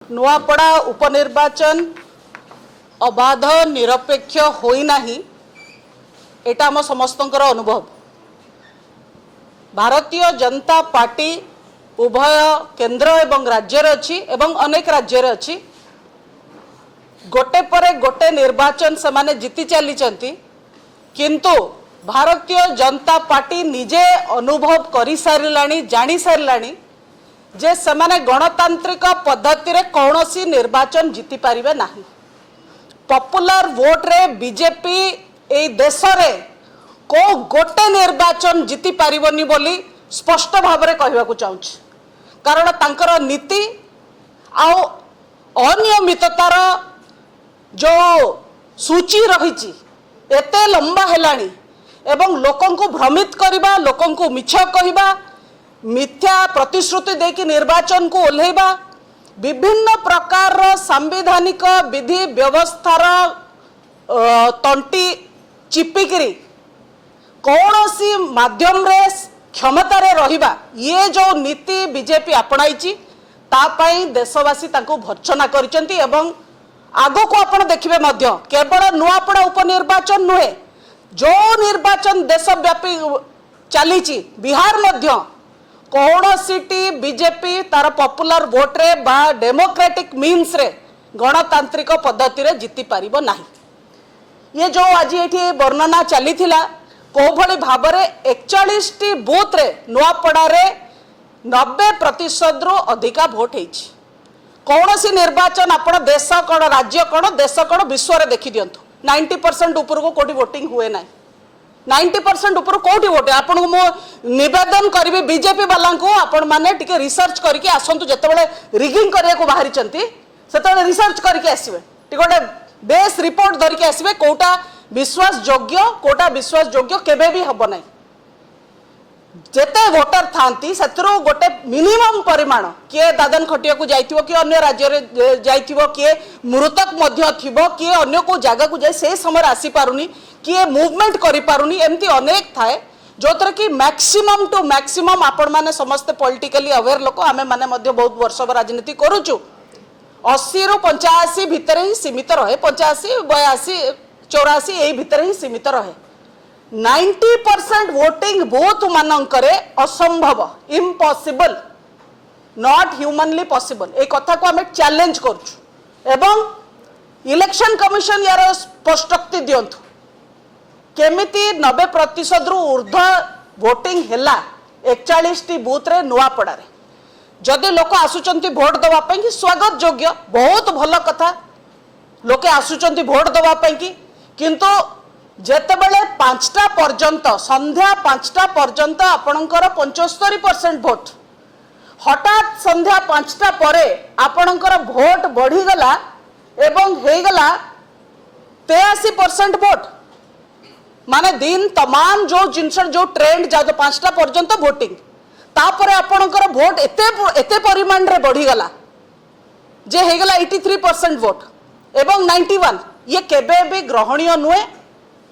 नुआपड़ा उपनिर्वाचन अबाध निरपेक्ष होई नाही एटा आम समस्तंकर अनुभव। भारतीय जनता पार्टी उभय केंद्र एवं राज्य अच्छी एवं अनेक राज्य अच्छी गोटे परे गोटे निर्वाचन से माने जीति चली किंतु भारतीय जनता पार्टी निजे अनुभव कर सारे जानी सारे जे सेमाने गणतांत्रिक पद्धति रे कौनसी निर्वाचन जीति पारिबे नाही। पॉपुलर वोट रे बीजेपी ए देश रे को गोटे निर्वाचन जीति पारिबनी बोली स्पष्ट भाव में कहवाकू चाहूँगी। कारण तांकर नीति आउ अनियमिततार जो सूची रही एते लंबा हेलानी एवं लोकन को भ्रमित करबा लोकन को मिछ कहबा मिथ्या प्रतिश्रुति देकी निर्वाचन को ओल्हेबा विभिन्न प्रकार सांविधानिक विधि व्यवस्थार तंटी चिपिकरी कौनसी माध्यम रे क्षमता रे रहिबा ये जो नीति बीजेपी अपनाई तापाई देशवासी तांको भर्त्सना करिसेंती एवं आगो को आपण देखिबे मध्य केवल नुआपड़ा उपनिर्वाचन नुहे जो निर्वाचन देशव्यापी चली बिहार मध्य कौनसीटी बीजेपी तार पॉपुलर वोट रे बा डेमोक्रेटिक मीन्स रे गणतांत्रिक पद्धति रे जीति पारिबो नाही। ये जो आज ये वर्णना चली को भली भाव में 41 टी बूथ रे नुआपड़ा रे 90% रु अधिका वोट होइछि। कौनसी निर्वाचन आपण देश कौन राज्य कौन देश कौन विश्व रे देखि दियंतु 90% ऊपर को कोठी वोटिंग हुए ना 90% ऊपर कोठी वोट आपन को मो निवेदन करिवे बीजेपी वाला को आपण माने टिके रिसर्च करके आसंतु जतबेले रिगिंग करिया को बाहरी चंती सेतबेले रिसर्च करके आसीबे टिकोटे बेस रिपोर्ट धरि के आसीबे कोटा विश्वास योग्य केबे भी हबो नै। जेते वोटर थांती सेतरो गोटे मिनिमम परिमाण किए दादन खटिया को जाइथिबो कि अन्य राज्य रे जाइथिबो किए मृतक मध्य थिबो किए अन्य को जागा को जाय से समय आसी पारुनी किए मूवमेंट करि पारुनी एमती अनेक थाए जोतर कि मैक्सिमम टू मैक्सिमम आपण माने समस्त पॉलिटिकली अवेयर लोक आमे माने मध्य बहुत वर्ष राजनीति करूछु 80 रु 85 भितर ही सीमित रहे 85 82 84 यही भितर ही सीमित रहे 90% वोटिंग बूथ मानकरे असंभव इम्पॉसिबल नॉट ह्यूमनली पॉसिबल ए कथा को हमें चैलेंज करछु एवं इलेक्शन कमिशन यार स्पष्टोक्ति दियंतु केमिति 90% रु ऊर्ध्व वोटिंग हेला 41 टी बूथ रे नुआपड़ा रे जदि लोक आसुचंती वोट दवा पई कि स्वागत योग्य बहुत भल कथा लोके आसुचंती वोट दवा पई कि किंतु जेतेबेले 5टा पर्यंत संध्या 5टा पर्यंत आपणकर 75% वोट हठात संध्या 5टा परे आपणकर वोट बढ़ी गला एवं हे गला 83% वोट माने दिन तमाम जो जिनस जो ट्रेंड जा 5टा पर्यंत वोटिंग तापरे आपणकर वोट एते परिमाण रे बढ़ी गला जे हे गला 83% वोट एवं 91 ये केबे भी ग्रहणीय नुहे